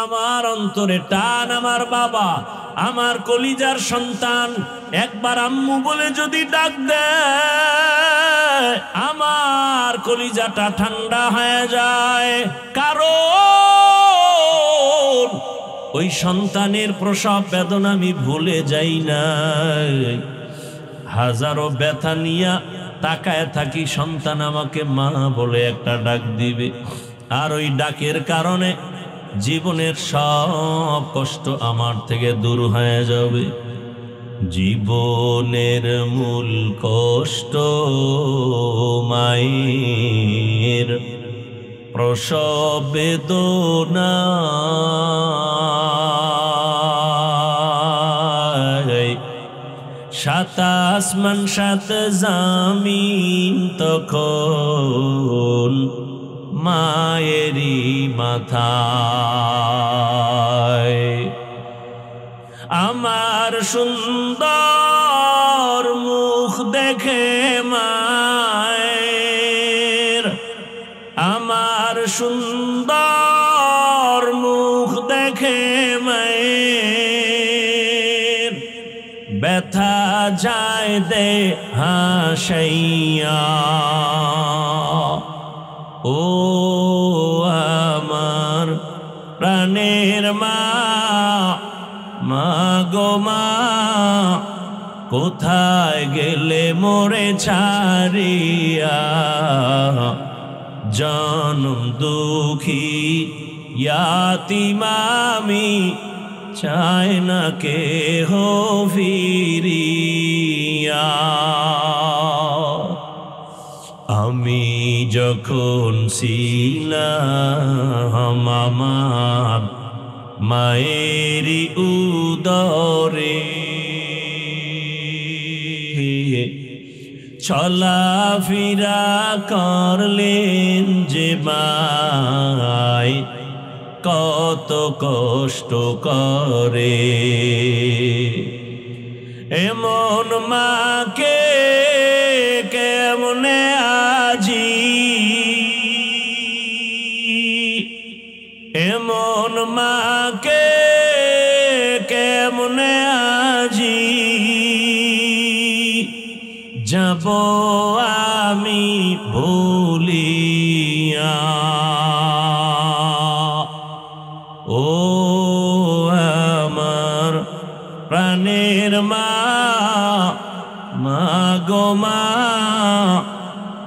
আমার অন্তরে টান, আমার বাবা, আমার কলিজার সন্তান একবার আম্মু বলে যদি ডাক দেয় আমার কলিজাটা ঠান্ডা হয়ে যায়। কারণ ওই সন্তানের প্রসব বেদনা আমি ভুলে যাই না। হাজারো ব্যথা নিয়া তাকায় থাকি, সন্তান আমাকে মা বলে একটা ডাক দিবে, আর ওই ডাকের কারণে জীবনের সব কষ্ট আমার থেকে দূর হয়ে যাবে। জীবনের মূল কষ্ট মায়ের প্রসব বেদনা, সাত আসমান সাত জামিন তখন মায়েরই মাথায়। আমার সুন্দর মুখ দেখে মায়ের, আমার সুন্দর মুখ দেখে মায়ের ব্যথা যায় দে হাসাইয়া। ও আমার প্রাণের মা, মা গো মা, কোথায় গেলে মোরে ছাড়িয়া? জনম দুঃখী ইয়াতীম আমি, চাই না কেহ ফিরিয়া। আমি যখন ছিলাম আমার মায়েরই উদরে, চলাফেরা করলেন যে মায় কত কষ্ট করে। এমন মাকে কেমনে আজি, এমন মাকে কেমনে আজি যাব আমি ভুলিয়া। ও আমার প্রাণের মা, মা গো মা,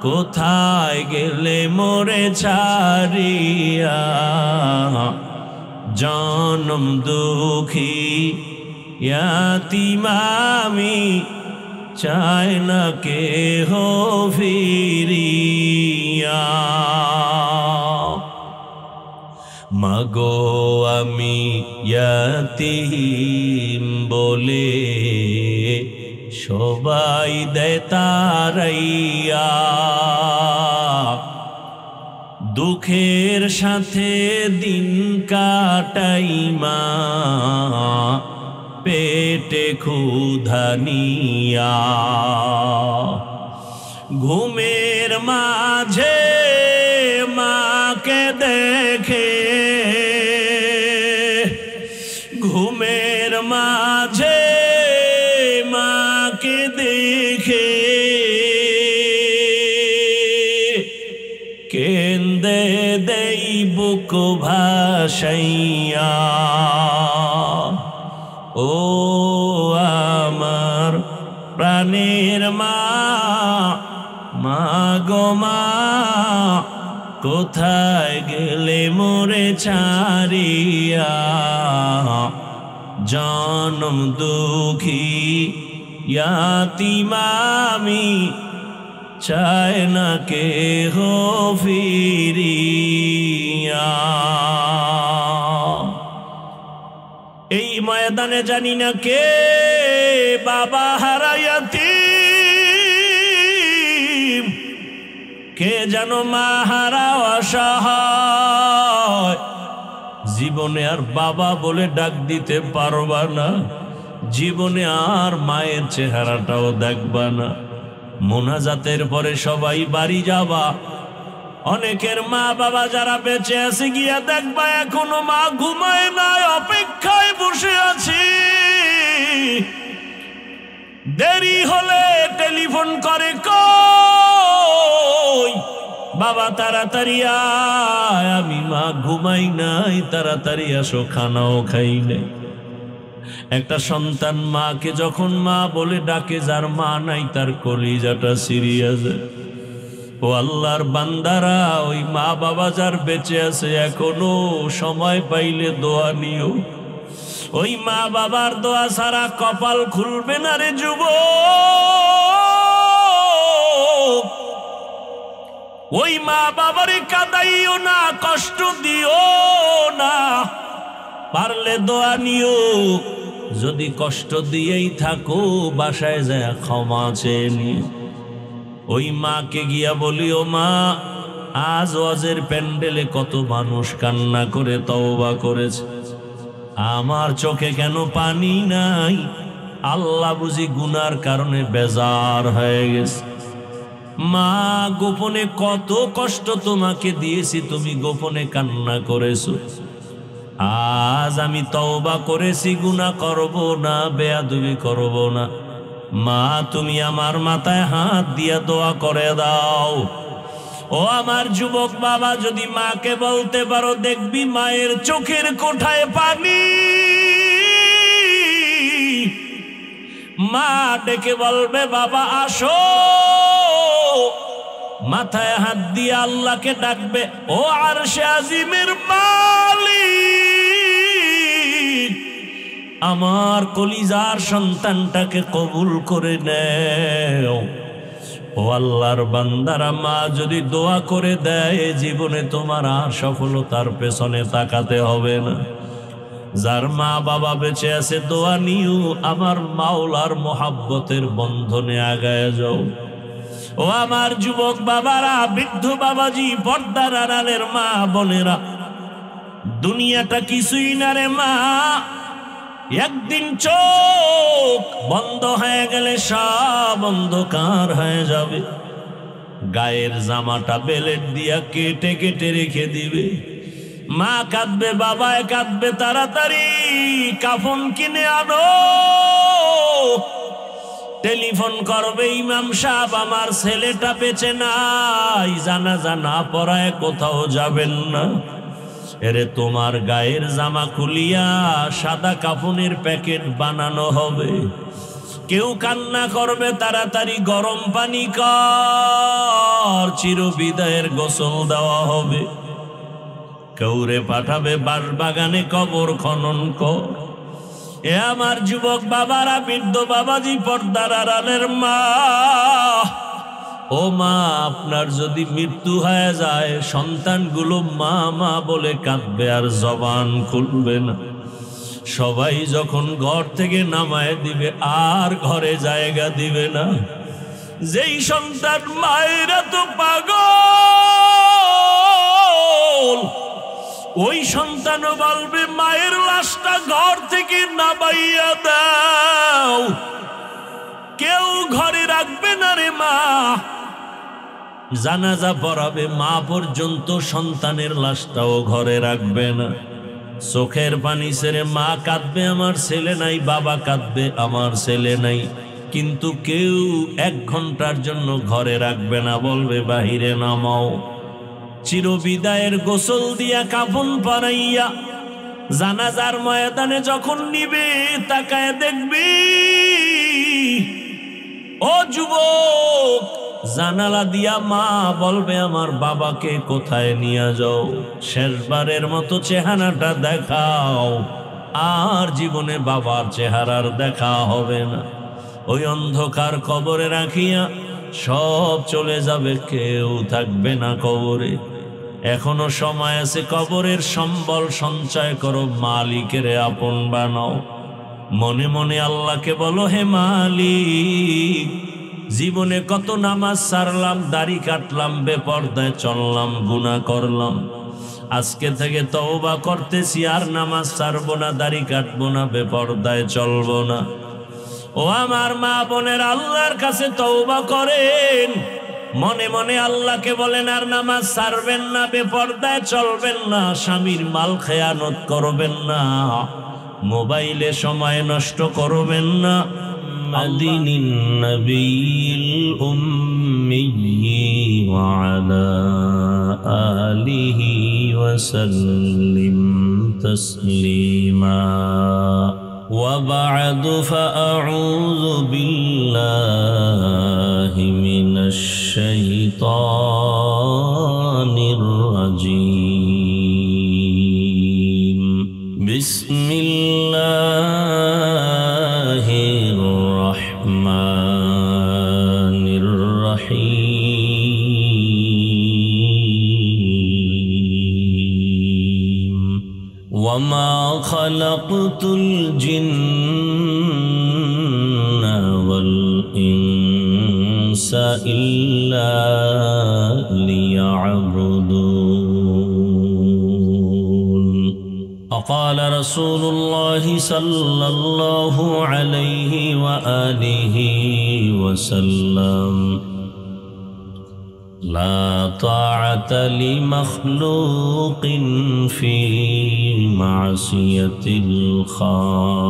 কোথায় গেলে মোরে ছাড়িয়া? জনম দুঃখী ইয়াতীম আমি, চাই না কেহ ফিরিয়া। মাগো আমি ইয়াতীম বলে সবাই দেয় তাড়াইয়া, দুঃখের সাথে দিন কাটাই মা পেটে ক্ষুধা নিয়া। ঘুমের মাঝে মাকে দেখে, ঘুমের মাঝে মাকে দেখে কেন্দে দেই বুক ভাসাইয়া। ও আমার প্রাণের মা, মা গো মা, কোথায় গেলে মোরে ছাড়িয়া? জনম দুঃখী ইয়াতীম আমি, চাই না কেহ ফিরিয়া। এই ময়দানে জানি না কে বাবা হারা ইয়াতীম, কে যেন মা হারা অসহায়। জীবনে আর বাবা বলে ডাক দিতে পারবা না, জীবনে আর মায়ের চেহারাটাও দেখবা না। মোনাজাতের পরে সবাই বাড়ি যাবা, অনেকের মা বাবা যারা বেঁচে আছে গিয়া দেখবা এখনো মা ঘুমায় নাই, অপেক্ষায় বসে আছি। দেরি হলে টেলিফোন করে, কই বাবা তাড়াতাড়ি আয়, আমি মা ঘুমাই নাই, তাড়াতাড়ি আসো, খানাও খাই নাই। একটা সন্তান মাকে যখন মা বলে ডাকে, যার মা নাই তার কলিজাটা সিরিয়াস। ও আল্লাহর বান্দারা, ওই মা বাবা যার বেঁচে আছে এখনো সময় পাইলে দোয়া নিও। ওই মা বাবার দোয়া ছাড়া কপাল খুলবে না রে যুবক। ওই মা বাবারে কাঁদাইও না, কষ্ট দিও না, পারলে দোয়া নিও। যদি কষ্ট দিয়েই থাকো বাসায় যায় ক্ষমা চেয়ে নিও। ওই মাকে গিয়া বলিও, মা আজ ওয়াজের প্যান্ডেলে কত মানুষ কান্না করে তওবা করেছে, আমার চোখে কেন পানি নাই? আল্লাহ বুঝি গুনার কারণে বেজার হয়ে গেছে। মা গোপনে কত কষ্ট তোমাকে দিয়েছি, তুমি গোপনে কান্না করেছো। আজ আমি তওবা করেছি, গুনাহ করব না, বেয়াদবি করব না। মা তুমি আমার মাথায় হাত দিয়া দোয়া করে দাও। ও আমার যুবক বাবা, যদি মাকে বলতে পারো, দেখবি মায়ের চোখের কোঠায় পানি। মা ডেকে বলবে, বাবা আসো। মাথায় হাত দিয়ে আল্লাহকে ডাকবে, ও আরশে আজিমের মালিক, আমার কলিজার সন্তানটাকে কবুল করে নেও। ও আল্লাহর বান্দারা, মা যদি দোয়া করে দেয়, জীবনে তোমার আর সফলতার পেছনে তাকাতে হবে না। যার মা বাবা বেঁচে আছে দোয়া নিও, আমার মাওলার মোহাব্বতের বন্ধনে আগায় যাও। ও আমার যুবক বাবারা, বৃদ্ধ বাবাজি, পর্দার আড়ালের মা বোনেরা, দুনিয়াটা কিছুই না রে মা। একদিন চোখ বন্ধ হয়ে গেলে সব অন্ধকার হয়ে যাবে। গায়ের জামাটা বেলেট দিয়া কেটে কেটে রেখে দিবে। মা কাঁদবে, বাবায় কাঁদবে, তাড়াতাড়ি কাফন কিনে আনো। টেলিফোন করবে, ইমাম সাহেব আমার ছেলেটা বেঁচে নাই, জানাজা না পড়ায় কোথাও যাবেন না। এরে তোমার গায়ের জামা খুলিয়া সাদা কাফনের প্যাকেট বানানো হবে। কেউ কান্না করবে, তাড়াতাড়ি গরম পানি কর, চিরবিদায়ের গোসল দেওয়া হবে। কেউরে পাঠাবে বাঁশবাগানে কবর খনন কর। এ আমার যুবক বাবারা, বৃদ্ধ বাবাজি, পর্দার আড়ালের মা, ও মা, আপনার যদি মৃত্যু হয়ে যায়, সন্তানগুলো মা মা বলে কাঁদবে আর জবান খুলবে না। সবাই যখন ঘর থেকে নামায় দিবে, আর ঘরে জায়গা দিবে না। যেই সন্তান মায়ের তো পাগল, ওই সন্তানও বলবে, মায়ের লাশটা ঘর থেকে নামাইয়া দাও। কেউ ঘরে রাখবে না রে মা। জানাজা পড়াবে, মা পর্যন্ত সন্তানের লাশটাও ঘরে রাখবে না। চোখের পানি ছেড়ে মা কাঁদবে, আমার ছেলে নাই, বাবা কাঁদবে, আমার ছেলে নাই, কিন্তু কেউ 1 ঘন্টার জন্য ঘরে রাখবে না, বলবে বাহিরে নামাও। চিরবিদায়ের গোসল দিয়া কাফন পরাইয়া জানাজার ময়দানে যখন নিবে, তাকায় দেখবি ও যুবক, জানালা দিয়া মা বলবে, আমার বাবাকে কোথায় নিয়ে যাও, শেষবারের মতো চেহারাটা দেখাও। আর জীবনে বাবার চেহারার দেখা হবে না। ওই অন্ধকার কবরে রাখিয়া সব চলে যাবে, কেউ থাকবে না কবরে। এখনো সময় আছে, কবরের সম্বল সঞ্চয় করো, মালিকের আপন বানাও। মনে মনে আল্লাহকে বলো, হে মালিক, জীবনে কত নামাজ ছাড়লাম, দাড়ি কাটলাম, বেপরদায় চললাম, গুনাহ করলাম। আজকে থেকে তওবা করতেছি, আর নামাজ ছাড়বো না, দাড়ি কাটবো না, বেপরদায় চলবো না। ও আমার মা বোনের, আল্লাহর কাছে তওবা করেন। মনে মনে আল্লাহকে বলেন আর নামাজ ছাড়বেন না, বেপরদায় চলবেন না, স্বামীর মাল খেয়ানত করবেন না, মোবাইলে সময় নষ্ট করবেন না। আদিনিন নবীল উম্মি ওয়া আলা আলিহি ওয়া সাল্লিম তাসলিমা। وبعد فأعوذ بالله من الشيطان الرجيم. بسم الله الرحمن الرحيم. وما خلقت الجن والإنس إلا ليعبدون. وقال رسول الله صلى الله عليه وآله وسلم: لا طاعة لمخلوق في معصية الخالق.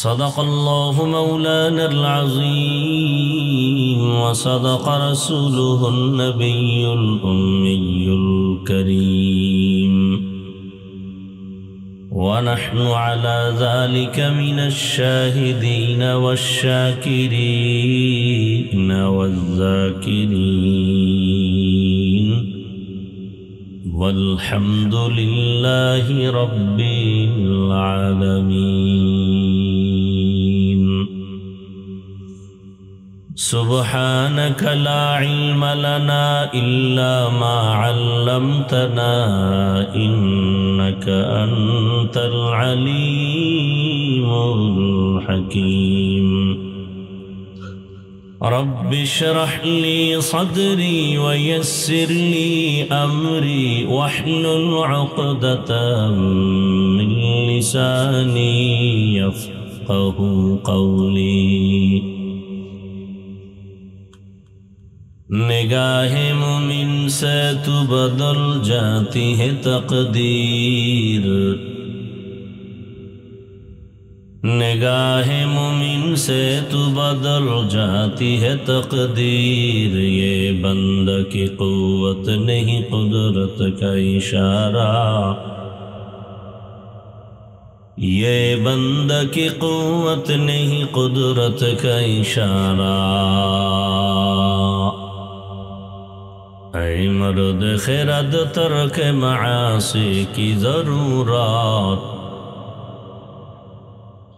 صدق الله مولانا العظيم وصدق رسوله النبي الأمي الكريم، ونحن على ذلك من الشاهدين والشاكرين والذاكرين، والحمد لله رب العالمين. سبحانك لا علم لنا إلا ما علمتنا إنك أنت العليم الحكيم. رب اشرح لي صدري ويسر لي أمري واحلل عقدة من لساني يفقه قولي. نگاہ مومن سے تو بدل جاتی ہے تقدیر، نگاہ مومن سے تو بدل جاتی ہے تقدیر. یہ بندہ کی قوت نہیں قدرت کا اشارہ، یہ بندہ کی قوت نہیں قدرت کا اشارہ. اے مرد خرد ترک معاصی کی ضرورت،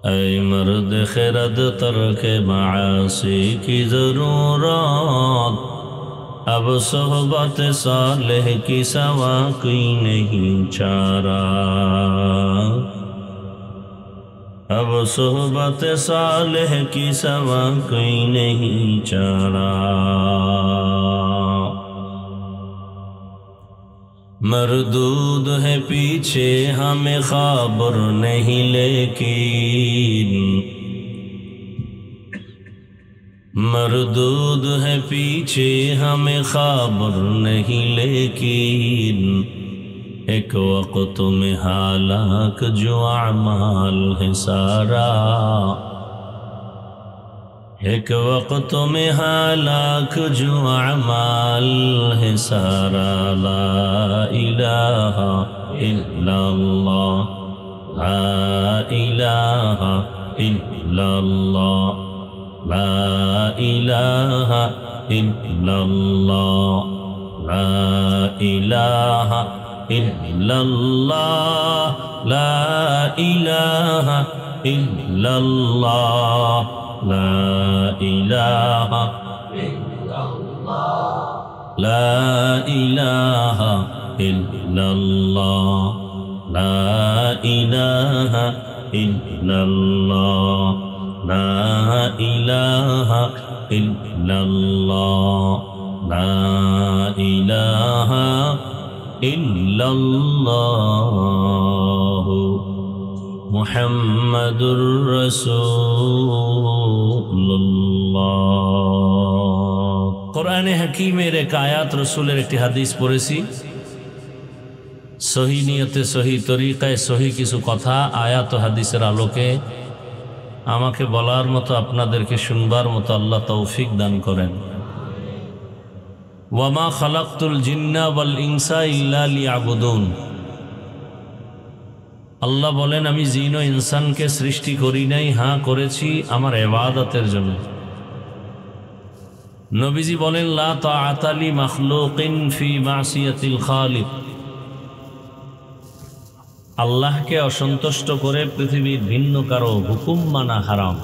اے مرد خرد ترک معاصی کی ضرورت. اب صحبت صالح کی سوا کوئی نہیں چارہ، اب صحبت صالح کی سوا کوئی نہیں چارہ. مردود ہے پیچھے ہمیں خبر نہیں، لیکن مردود ہے پیچھے ہمیں خبر نہیں، لیکن ایک وقت میں ہلاک جو اعمال ہے سارا، ایک وقت میں ہلاک جو اعمال ہے سارا. لا الہ الا اللہ، لا الہ الا اللہ، لا الہ الا اللہ، لا الہ الا اللہ، لا الہ الا اللہ، لا الہ الا اللہ، لا الہ الا اللہ، لا الہ الا اللہ، لا الہ الا اللہ، لا الہ الا اللہ মুহাম্মাদুর রাসূলুল্লাহ। কোরআনে হাকিমের এক আয়াত, রসুলের একটি হাদিস পড়েছি। সহি নিয়তে, সহি তরিকায়, সহি কিছু কথা আয়াত ও হাদিসের আলোকে আমাকে বলার মতো, আপনাদেরকে শুনবার মতো আল্লাহ তৌফিক দান করেন। ওয়ামা খালাকতুল জিন্না ওয়াল ইনসা ইল্লা লিয়াবুদুন। আল্লাহ বলেন, আমি জিন ও ইনসানকে সৃষ্টি করি নাই, হ্যাঁ করেছি আমার ইবাদতের জন্য। নবীজি বলেন, লা তাআতা লি মাখলুকিন ফি মাসিয়াতিল খালিক। আল্লাহকে অসন্তুষ্ট করে পৃথিবীর ভিন্ন কারো হুকুম মানা হারাম।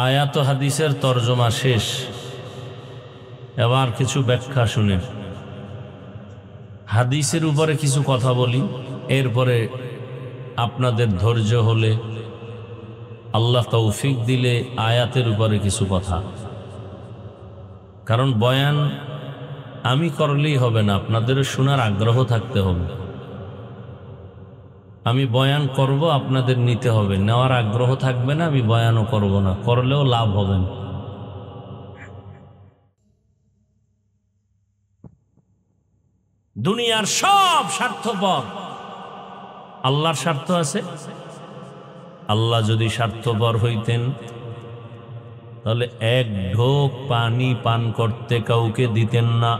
আয়াত ও হাদিসের তরজমা শেষ। এবার কিছু ব্যাখ্যা শুনে হাদিসের উপরে কিছু কথা বলি, এরপরে আপনাদের ধৈর্য হলে, আল্লাহ তৌফিক দিলে আয়াতের উপরে কিছু কথা। কারণ বয়ান আমি করলেই হবে না, আপনাদের শোনার আগ্রহ থাকতে হবে। আমি বয়ান করব, আপনাদের নিতে হবে, নেওয়ার আগ্রহ থাকবে না, আমি বয়ানও করব না, করলেও লাভ হবে না। দুনিয়ার সব স্বার্থপর, আল্লাহর স্বার্থ আছে। আল্লাহ যদি স্বার্থপর হইতেন তাহলে এক ঢোক পানি পান করতে কাউকে দিতেন না।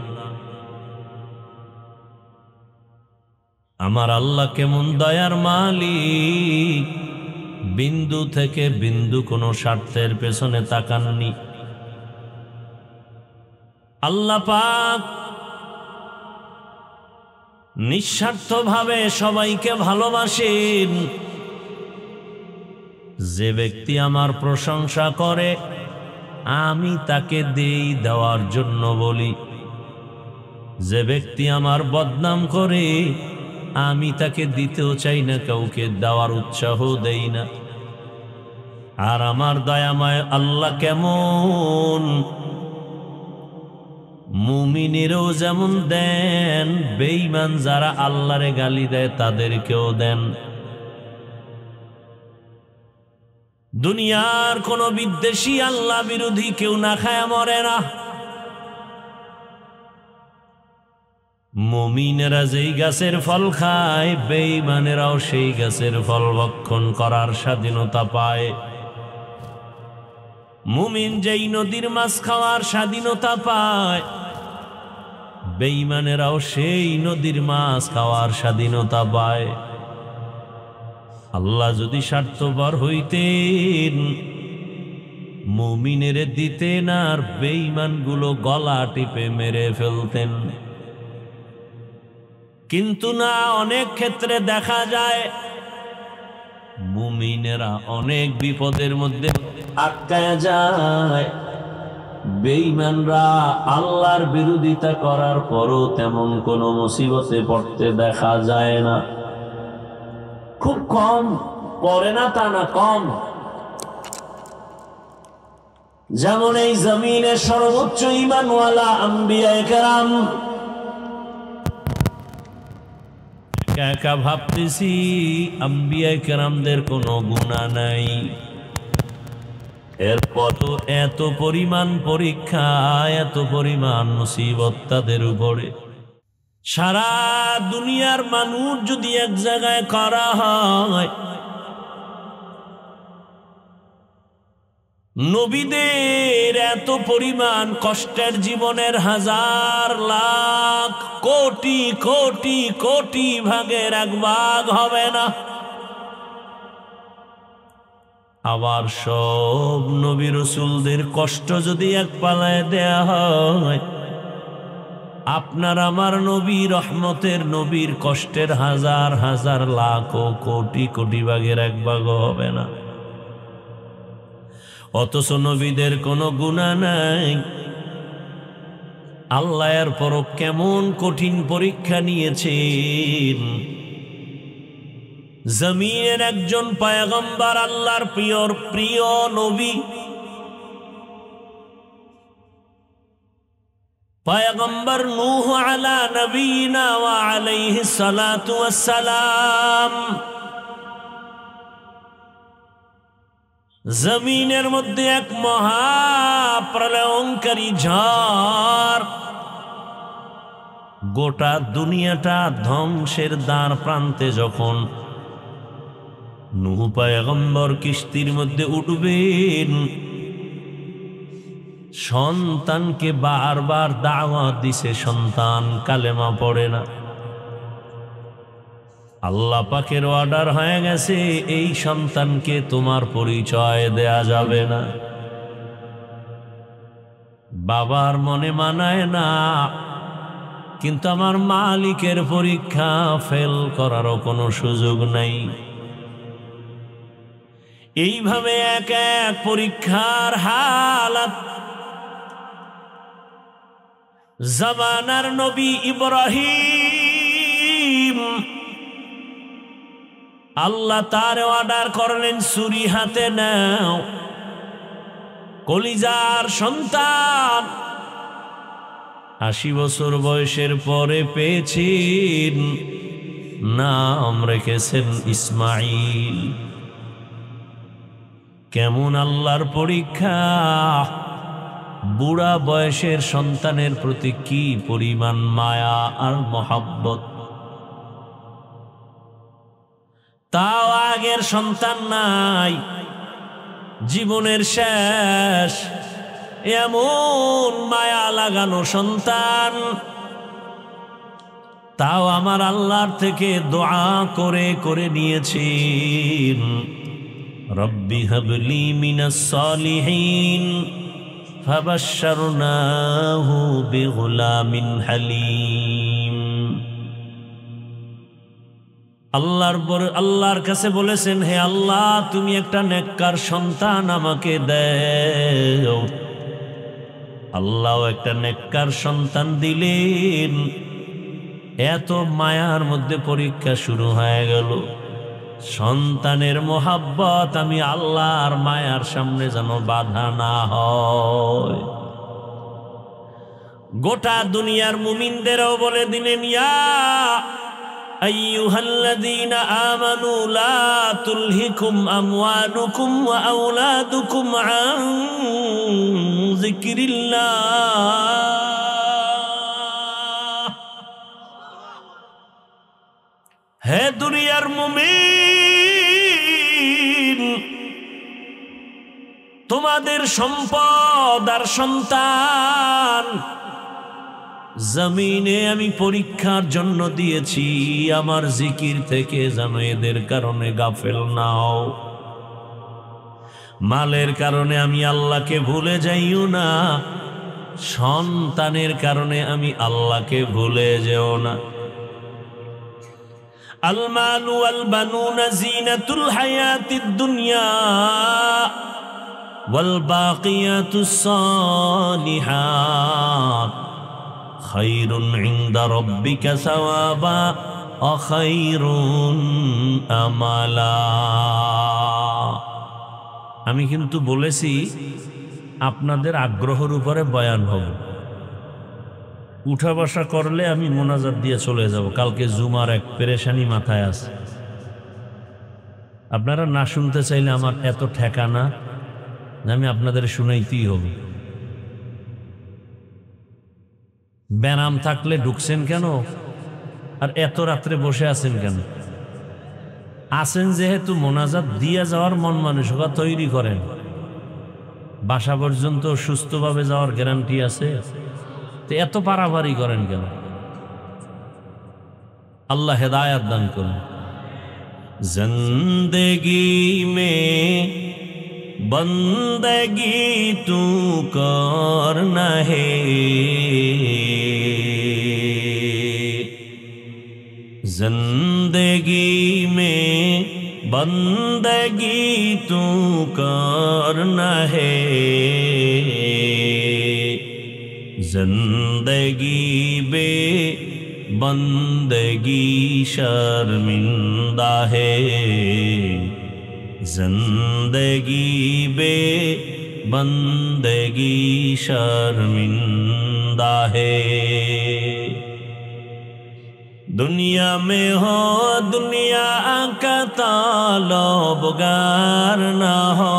আমার আল্লাহ কেমন দয়ার মালিক, বিন্দু থেকে বিন্দু কোনো স্বার্থের পেছনে তাকাননি। আল্লাহ পাক নিঃস্বার্থভাবে সবাইকে ভালোবাসেন। যে ব্যক্তি আমার প্রশংসা করে আমি তাকে দেওয়ার জন্য বলি, যে ব্যক্তি আমার বদনাম করে আমি তাকে দিতেও চাই না, কাউকে দেওয়ার উৎসাহ দেই না। আর আমার দয়াময় আল্লাহ কেমন, মুমিনেরও যেমন দেন, বেঈমান যারা আল্লাহরে গালি দেয় তাদেরকেও দেন। দুনিয়ার কোন বিদ্বেষী, আল্লাহ বিরোধী কেউ না খায় মরে না। মুমিনেরা যেই গাছের ফল খায়, বেঈমানেরাও সেই গাছের ফল ভক্ষণ করার স্বাধীনতা পায়। মুমিন যেই নদীর মাছ খাওয়ার স্বাধীনতা পায়, বেঈমানেরাও সেই নদীর মাছ খাওয়ার স্বাধীনতা পায়। আল্লাহ যদি স্বার্থপর হইতেন মুমিনেরে দিতেন, আর বেঈমানগুলো গলা টিপে মেরে ফেলতেন। কিন্তু না, অনেক ক্ষেত্রে দেখা যায় মুমিনেরা অনেক বিপদের মধ্যে আটকায় যায়, বেঈমানরা আল্লাহর বিরোধিতা করার পরও তেমন কোনো মুসিবতে পড়তে দেখা যায় না। খুব কম পড়ে না, তা না, কম। যেমন এই জমিনে সর্বোচ্চ ঈমানওয়ালা আম্বিয়ায়ে কেরাম, একা একা ভাবতেছি আম্বিয়ায়ে কেরামদের কোনো গুনাহ নাই, এরপরও এত পরিমাণ পরীক্ষা, এত পরিমাণ মুসিবত তাদের উপরে। সারা দুনিয়ার মানুষ যদি এক জায়গায় করা হয়, নবীদের এত পরিমাণ কষ্টের জীবনের হাজার লাখ কোটি কোটি কোটি ভাগের এক ভাগ হবে না। আবার সব নবী রাসূলদের কষ্ট যদি এক পালায় দেয়া হয়, আপনার আমার নবী রহমতের নবীর কষ্টের হাজার হাজার লাখ ও কোটি কোটি ভাগের এক ভাগ হবে না। অথচ নবীদের কোনো গুনাহ নাই, আল্লাহ এর পরও কেমন কঠিন পরীক্ষা নিয়েছেন। জমিনের একজন পয়গম্বর, আল্লাহর প্রিয় নবী, পয়গম্বর নূহ আলা নবীনা ওয়া আলাইহিস সালাতু ওয়াস সালাম জমিনের মধ্যে এক মহা প্রলয়ঙ্কারী ঝড় গোটা দুনিয়াটা ধ্বংসের দ্বার প্রান্তে যখন নূহ পয়গম্বর কিস্তির মধ্যে উঠবেন, সন্তানকে বারবার দাওয়াত দিছে, সন্তান কালেমা পড়ে না। আল্লাহ পাকের অর্ডার হয়ে গেছে, এই সন্তানকে তোমার পরিচয় দেয়া যাবে না। বাবার মনে মানায় না, কিন্তু আমার মালিকের পরীক্ষা ফেল করারও কোনো সুযোগ নাই। এইভাবে এক এক পরীক্ষার হালাত জামানার নবী ইব্রাহিম, আল্লাহ তার অর্ডার করলেন ছুরি হাতে নাও, কলিজার সন্তান 80 বছর বয়সের পরে পেয়েছেন, নাম রেখেছেন ইসমাইল। কেমন আল্লাহর পরীক্ষা! বুড়া বয়সের সন্তানের প্রতি কি পরিমাণ মায়া আর মহাব্বত! তাও আগের সন্তান নাই, জীবনের শেষ, এমন মায়া লাগানো সন্তান। তাও আমার আল্লাহর থেকে দোয়া করে করে নিয়েছেন, রব্বি হাবলি মিনাস সালিহিন, ফাবাশশারনাহু বিগুলামিন হালিম। আল্লাহর কাছে বলেছেন, হে আল্লাহ, তুমি একটা নেককার সন্তান আমাকে দাও। আল্লাহ একটা নেককার সন্তান দিলেন। এত মায়ার মধ্যে পরীক্ষা শুরু হয়ে গেল। সন্তানের মোহাব্বত আমি আল্লাহর মায়ার সামনে যেন বাধা না হয়। গোটা দুনিয়ার মুমিনদেরও বলে দিলেন, ইয়া আইয়ুহাল্লাযীনা আমানু লা তুলহিকুম আমওয়ালুকুম ওয়া আওলাদুকুম আন যিকরিল্লাহ। হে দুনিয়ার মুমিন, তোমাদের সম্পদ আর সন্তান জমিনে আমি পরীক্ষার জন্য দিয়েছি, আমার জিকির থেকে যেন এদের কারণে গাফেল না হও। মালের কারণে আমি আল্লাহকে ভুলে যাইও না, সন্তানের কারণে আমি আল্লাহকে ভুলে যেও না। আল মালু ওয়াল বানুনা জিনাতুল হায়াতিদ দুনিয়া ওয়াল বাকিয়াতুস সালিহাত খায়রুন ইনদা রাব্বিকা সাওয়াবা ওয়া খায়রুন আমালা। আমি কিন্তু বলেছি আপনাদের আগ্রহের উপরে বয়ান হবে। উঠা বসা করলে আমি মোনাজাত দিয়ে চলে যাব। কালকে জুমার এক পেরেশানি মাথায় আছে। আপনারা না শুনতে চাইলে আমার এত ঠেকানা যে আমি আপনাদের শুনাইতেই হবে। ব্যারাম থাকলে ঢুকছেন কেন? আর এত রাত্রে বসে আছেন কেন? আছেন যেহেতু মোনাজাত দিয়ে যাওয়ার মন মানসিকতা তৈরি করেন। বাসা পর্যন্ত সুস্থভাবে যাওয়ার গ্যারান্টি আছে, তো এত পারাপারি করেন কেন? আল্লাহ হেদায়াত দান করুন। জিন্দেগি মে বন্দগি তু করনা হে, जिंदगी में बंदगी तू करना है, जिंदगी बे बंदगी शर्मिंदा है, जिंदगी बे बंदगी शर्मिंदा शर्मिंदा है। दुनिया में हो दुनिया का ताल्लुबगार न हो,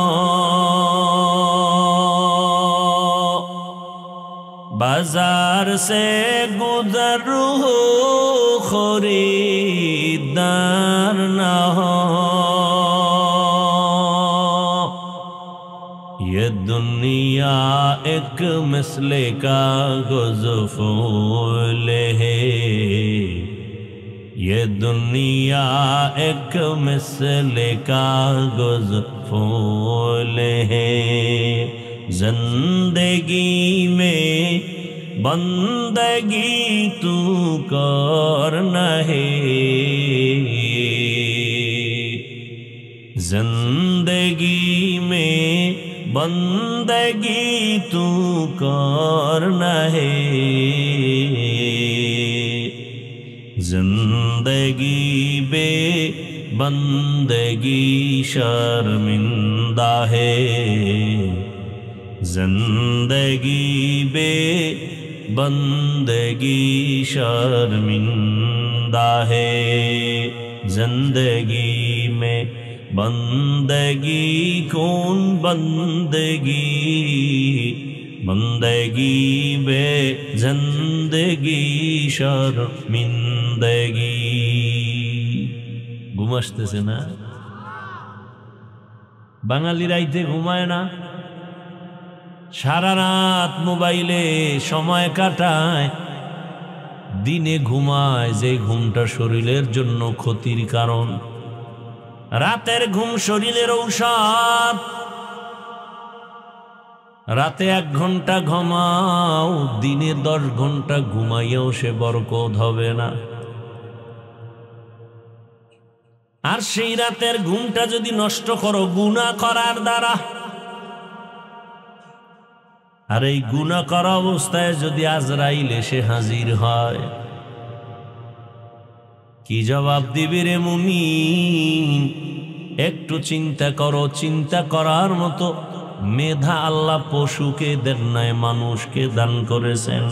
बाजार से गुजर हो खरीदार न हो। ये दुनिया एक मिसले का गुज़फूल है, ये दुनिया एक मिसले का गुज़फूल है। जिंदगी में बंदगी तू करना है, जिंदगी में बंदगी तू करना है। जिंदगी बे बंदगी शर्मिंदा है, जिंदगी बे बंदगी शर्मिंदा है। जिंदगी में बंदगी कौन बंदगी, बंदगी बे जिंदगी शर्मिंदगी। ঘুম আসতেছে না? বাঙালি রাইতে ঘুমায় না, সারা রাত মোবাইলে সময় কাটায়, দিনে ঘুমায় যে ঘুমটা শরীরের জন্য ক্ষতির কারণ। রাতের ঘুম শরীরের ঔষধ। রাতে 1 ঘন্টা ঘুমাও, দিনে 10 ঘন্টা ঘুমাইয়াও সে বরকত হবে না। আর সেই রাতের ঘুমটা যদি নষ্ট করো গুনাহ করার দ্বারা, আর এই গুনাহ করা অবস্থায় যদি আজরাইল এসে হাজির হয়, কি জবাব দিবি রে মুমিন? একটু চিন্তা করো। চিন্তা করার মতো মেধা আল্লাহ পশুকে দেন নাই, মানুষকে দান করেছেন।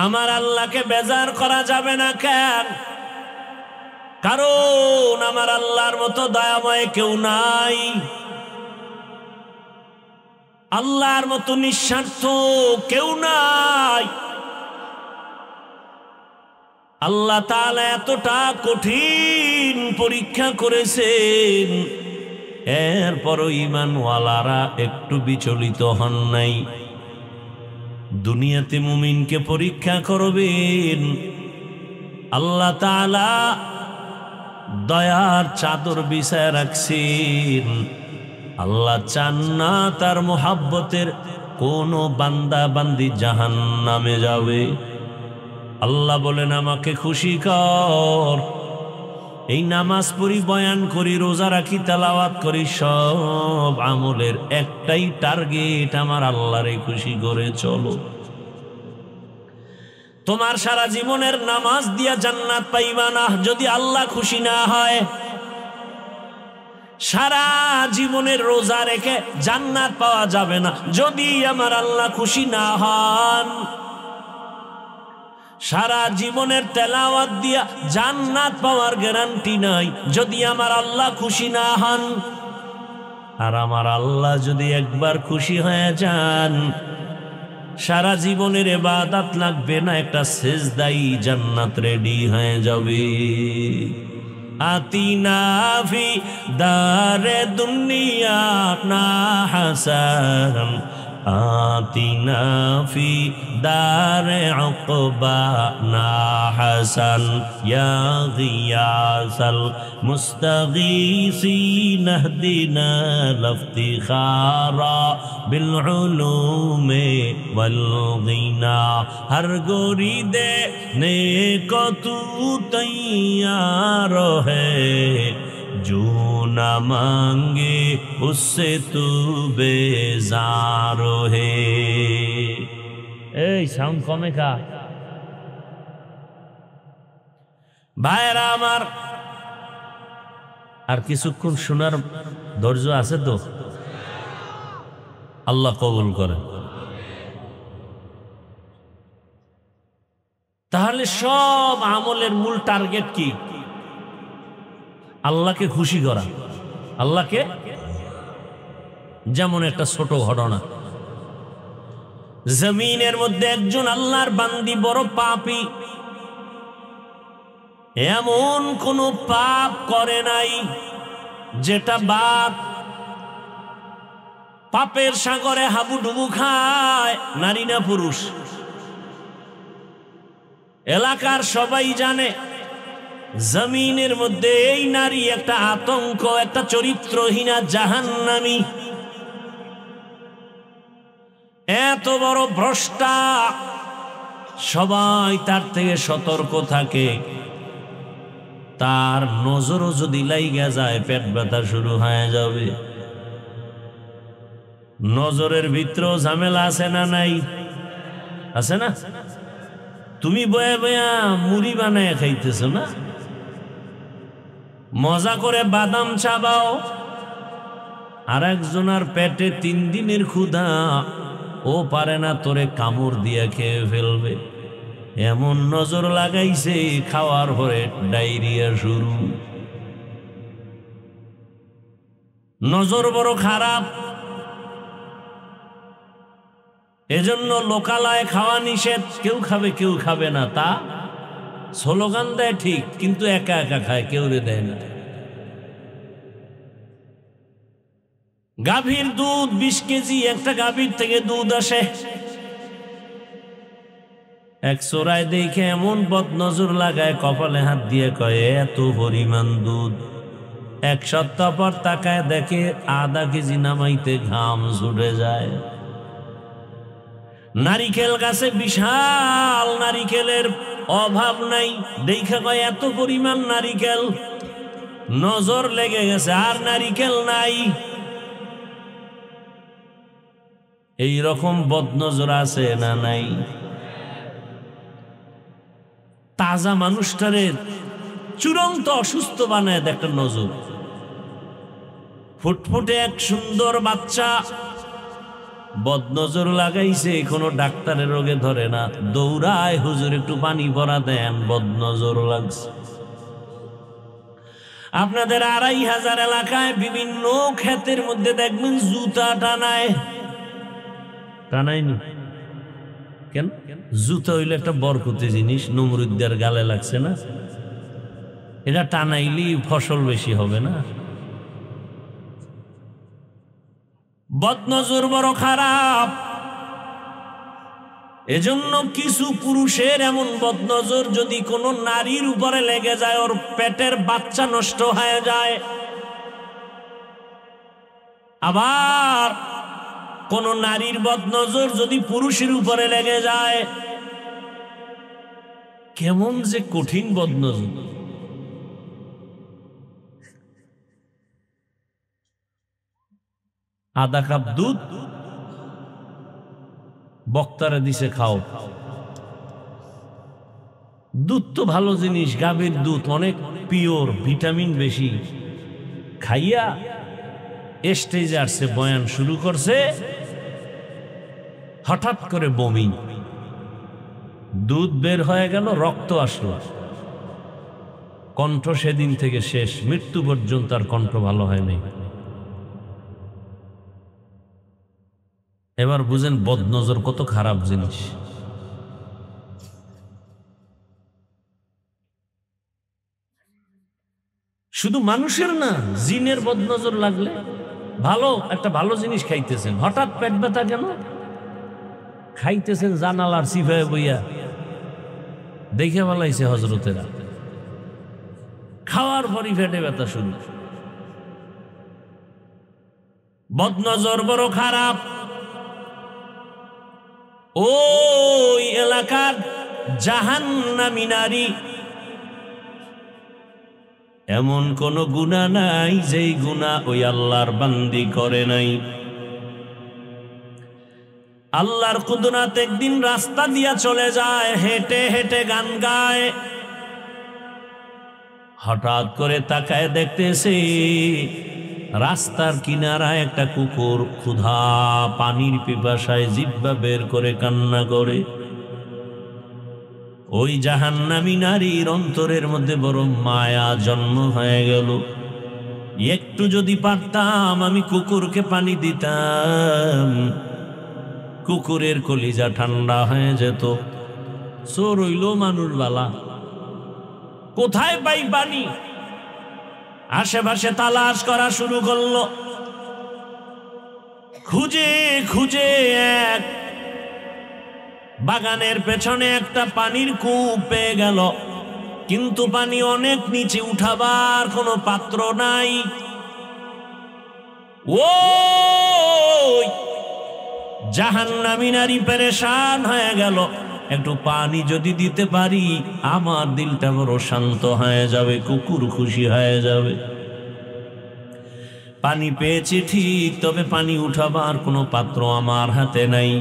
আমার আল্লাহকে বেজার করা যাবে না কেন? কারণ আমার আল্লাহর মতো দয়াময় কেউ নাই, আল্লাহর মতো নিঃস্বার্থ কেউ নাই। আল্লাহ তাআলা এতটা কঠিন পরীক্ষা করেছেন, এরপরও ঈমানওয়ালারা একটু বিচলিত হন নাই। দুনিয়াতে মুমিনকে পরীক্ষা করবেন, আল্লাহ তাআলা দয়ার চাদর বিছায় রাখছেন। আল্লাহ চান না তার মোহাব্বতের কোনো বান্দা বান্দি জাহান্নামে যাবে। আল্লাহ বলেন আমাকে খুশি কর। এই নামাজ পড়ি, বয়ান করি, রোজা রাখি, তেলাওয়াত করি, সব আমলের একটাই টার্গেট, আমার আল্লাহরে খুশি করে চলো। তোমার সারা জীবনের নামাজ দিয়া জান্নাত পাইবা না যদি আল্লাহ খুশি না হয়। সারা জীবনের রোজা রেখে জান্নাত পাওয়া যাবে না যদি আমার আল্লাহ খুশি না হন। সারা জীবনের তেলাওয়াত দিয়া জান্নাত পাওয়ার গ্যারান্টি নাই যদি আমার আল্লাহ খুশি না হন। আর আমার আল্লাহ যদি একবার খুশি হয়ে যান, সারা জীবনের ইবাদত লাগবে না, একটা সিজদাই জান্নাত রেডি হয়ে যাবে। আতিনা ফি দারে দুনিয়া না হাসান, আতিনা ফি দারে উকবা না হাসান, ইয়া গিয়াসাল মুস্তাগীসিন ইহদিনা লিফতিখারা বিল উলুমে ওয়াল গিনা। হর গোরি দে নে কো তু তৈয়ার है, जो न मांगे उससे तू बेजार है। এই সাউন্ড কমে কা ভাইরা আমার, আর কিছুক্ষণ শোনার ধৈর্য আছে তো? আল্লাহ কবুল করে। তাহলে সব আমলের মূল টার্গেট কি? আল্লাহকে খুশি করা। আল্লাহকে, যেমন একটা ছোট ঘটনা, জমিনের মধ্যে একজন আল্লাহর বান্দি বড় পাপী, এমন কোন পাপ করে নাই যেটা বাপ পাপের সাগরে হাবুডুবু খায়, নারী না পুরুষ। এলাকার সবাই জানে জমিনের মধ্যে এই নারী একটা আতঙ্ক, একটা চরিত্রহীনা জাহান্নামী, এত বড় ভ্রষ্টা। সবাই তার থেকে সতর্ক থাকে। তার নজরও যদি লাইগা যায় পেট ব্যথা শুরু হয়ে যাবে। নজরের ভিতরেও ঝামেলা আছে না নাই? আছে না? তুমি বয়া বয়া মুড়ি বানায় খাইতেছ না, মজা করে বাদাম চাবাও, আর একজনের পেটে 3 দিনের ক্ষুধা, ও পারে না তোরে কামড় দিয়ে খেয়ে ফেলবে। এমন নজর লাগাইছে, খাওয়ার পরে ডায়রিয়া শুরু। নজর বড় খারাপ। এজন্য লোকালয়ে খাওয়া নিষেধ। কেউ খাবে কেউ খাবে না, তা স্লোগান দেয় ঠিক, কিন্তু একা একা খায়, কেউ দেয় না। গাভীর দুধ 20 কেজি একটা গাভীর থেকে দুধ আসে। এক চোরাই দেখে এমন বদনজর লাগায়, কপালে হাত দিয়ে কয় এত পরিমাণ দুধ। 1 সপ্তাহ পর তাকায় দেখে আধা কেজি নামাইতে ঘাম ছুটে যায়। নারিকেল গাছে বিশাল নারিকেলের অভাব নাই, দেখা কয় এত পরিমাণ নারিকেল। নজর লেগে গেছে, আর নারিকেল নাই। এই রকম বদনজর আছে না নাই? তাজা মানুষটারে চূড়ান্ত অসুস্থ বানায় একটা নজর। ফুটফুটে এক সুন্দর বাচ্চা, বদনজর লাগাইছে, কোনো ডাক্তারের রোগে ধরে না, দৌড়ায় হুজুর একটু পানি ভরা দেন, বদনজর লাগছে। আপনাদের 2500 এলাকায় বিভিন্ন ক্ষেতের মধ্যে দেখবেন জুতা টানায়। টানায়নি কেন? জুতা হইলে একটা বরকতি জিনিস, নমরুদ্দার গালে লাগছে না, এটা টানাইলি ফসল বেশি হবে না? বদনজর বড় খারাপ। এজন্য কিছু পুরুষের এমন বদনজর, যদি কোনো নারীর উপরে লেগে যায়, ওর পেটের বাচ্চা নষ্ট হয়ে যায়। আবার কোন নারীর বদনজর যদি পুরুষের উপরে লেগে যায়, কেমন যে কঠিন বদনজর। আধা কাপ দুধ বক্তারে দিছে খাও। দুধ তো ভালো জিনিস, গাভীর দুধ অনেক পিওর, ভিটামিন বেশি। খাইয়া স্টেজে আসছে, বয়ান শুরু করছে, হঠাৎ করে বমি, দুধ বের হয়ে গেল, রক্ত আসলো, কণ্ঠ সেদিন থেকে শেষ, মৃত্যু পর্যন্ত আর কণ্ঠ ভালো হয় নাই। এবার বুঝেন বদনজর কত খারাপ জিনিস। শুধু মানুষের না, জিনের বদনজর লাগলে, ভালো একটা ভালো জিনিস খাইতেছেন, হঠাৎ পেট ব্যথা কেন? খাইতেছেন জানালার সিফায় বইয়া, দেখে বলাইছে হজরতেরা, খাওয়ার পরই পেটে ব্যথা শুরু। বদনজর বড় খারাপ। ওই এলাকার জাহান্নামী নারী, এমন কোন গুনাহ নাই যেই গুনাহ ওই আল্লাহর বান্দি করে নাই। আল্লাহর কুদরত একদিন রাস্তা দিয়া চলে যায়, হেঁটে হেঁটে গান গায়, হঠাৎ করে তাকায় দেখতেছে রাস্তার কিনারায় একটা কুকুর ক্ষুধা পানির পিপাসায় জিহ্বা বের করে কান্না করে। ওই জাহান্নামী নারীর অন্তরের মধ্যে বড় মায়া জন্ম হয়ে গেল। একটু যদি পারতাম আমি কুকুরকে পানি দিতাম, কুকুরের কলিজা ঠান্ডা হয়ে যেত। চোর হইল মানুষ বালা, কোথায় পাই পানি? আশেপাশে তালাশ করা শুরু করলো। খুঁজে খুঁজে এক বাগানের পেছনে একটা পানির কূপ পেয়ে গেল, কিন্তু পানি অনেক নিচে, উঠাবার কোনো পাত্র নাই। ওই জাহান্নামী নারী পেরেশান হয়ে গেল, একটু পানি যদি দিতে পারি আমার দিলটা বড় শান্ত হয়ে যাবে, কুকুর খুশি হয়ে যাবে। পানি পেয়েছি ঠিক, তবে পানি উঠাবার কোনো পাত্র আমার হাতে নাই।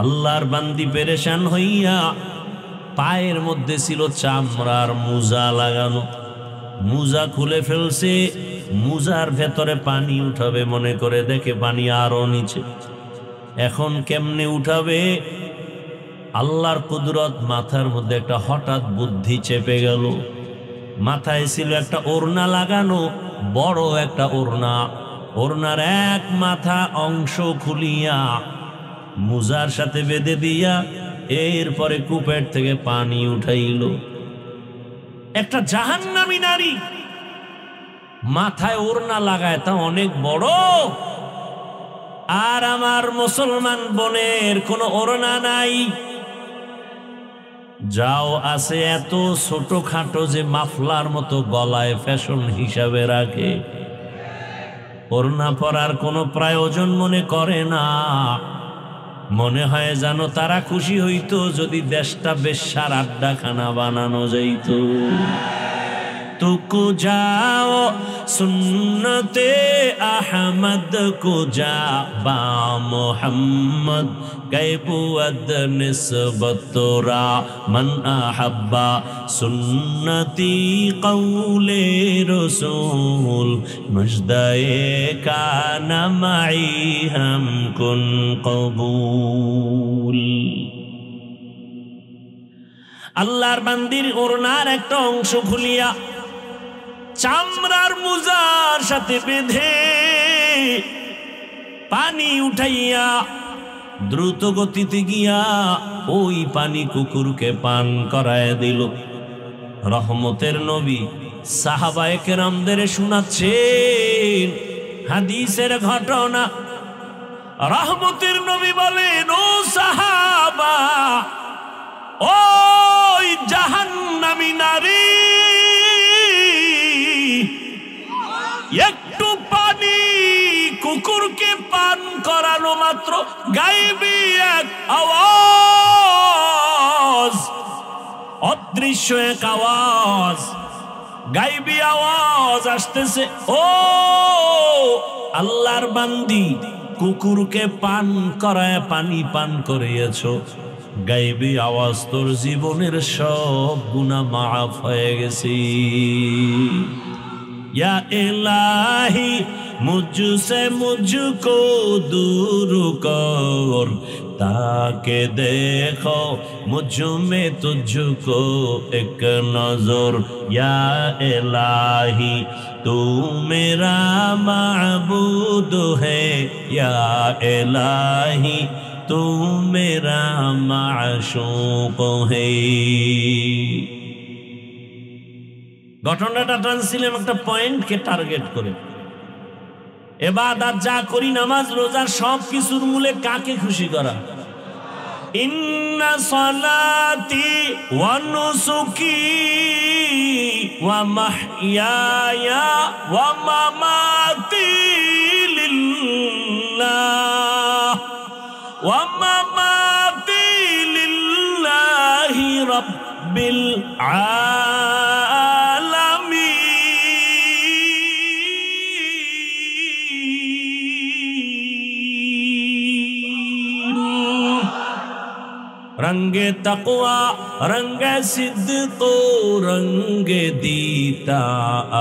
আল্লাহর বান্দি পেরেশান হইয়া পায়ের মধ্যে ছিল চামড়ার মোজা লাগানো, মোজা খুলে ফেলছে। মোজার ভেতরে পানি উঠাবে মনে করে, দেখে পানি আরো নিচে। এখন কেমনে উঠাবে? আল্লাহর কুদরত, মাথার মধ্যে একটা হঠাৎ বুদ্ধি চেপে গেল। মাথায় ছিল একটা ওড়না লাগানো, বড় একটা ওড়না। ওড়নার এক মাথা অংশ খুলিয়া মোজার সাথে বেঁধে দিয়া এরপরে কূপের থেকে পানি উঠাইল। একটা জাহান্নামী নারী মাথায় ওড়না লাগায়, তা অনেক বড়। আর আমার মুসলমান বোনের কোনো ওড়না নাই, যাও আছে এত ছোটখাটো যে মাফলার মতো গলায় ফ্যাশন হিসাবে রাখে। ওড়না পরার কোনো প্রয়োজন মনে করে না। মনে হয় জানো তারা খুশি হইতো যদি দেশটা বেশ্যার আড্ডাখানা বানানো যাইত। तुको जाओ सुन्नते अहमद को जा बा मोहम्मद कैबुअद निस्बतोरा मन अहब्बा सुन्नती कौले रसूल मुजदाए काना माई हम कुन कबूल। আল্লাহর বান্দির ওড়নার একটা অংশ খুলিয়া চামড়ার মোজার সাথে বেঁধে পানি উঠাইয়া দ্রুত গতিতে গিয়া ওই পানি কুকুরকে পান করায় দিল। রহমতের নবী সাহাবায়ে কেরামদের শোনাচ্ছেন হাদিসের ঘটনা। রহমতের নবী বলেন, ও সাহাবা, ওই জাহান্নামী নারী একটু পানি কুকুরকে পান করানো মাত্র গায়েবী এক আওয়াজ, অদৃশ্য এক আওয়াজ, গায়েবী আওয়াজ আসতেছে, ও আল্লাহর বান্দি, কুকুরকে পান করায় পানি পান করিয়েছো, গায়েবী আওয়াজ তোর জীবনের সব গুনাহ মাফ হয়ে গেছে। या इलाही मुझसे मुझको दूर कर ताकि देखो मुझ में तुझको एक नजर। या इलाही तू मेरा माबूद है, या इलाही तू मेरा माशूक है। ঘটনাটা টানছিলাম একটা পয়েন্টকে টার্গেট করে। ইবাদত যা করি, নামাজ রোজা, সব কিছুর মূলে কাকে খুশি করা? ইন্না সালাতি ওয়া নুসুকি ওয়া মাহইয়ায়া ওয়া মামাতি লিল্লাহ ওয়া মামাতি লিল্লাহি রাব্বিল रंगे तक़वा रंगे सिद्क़ो रंगे दीता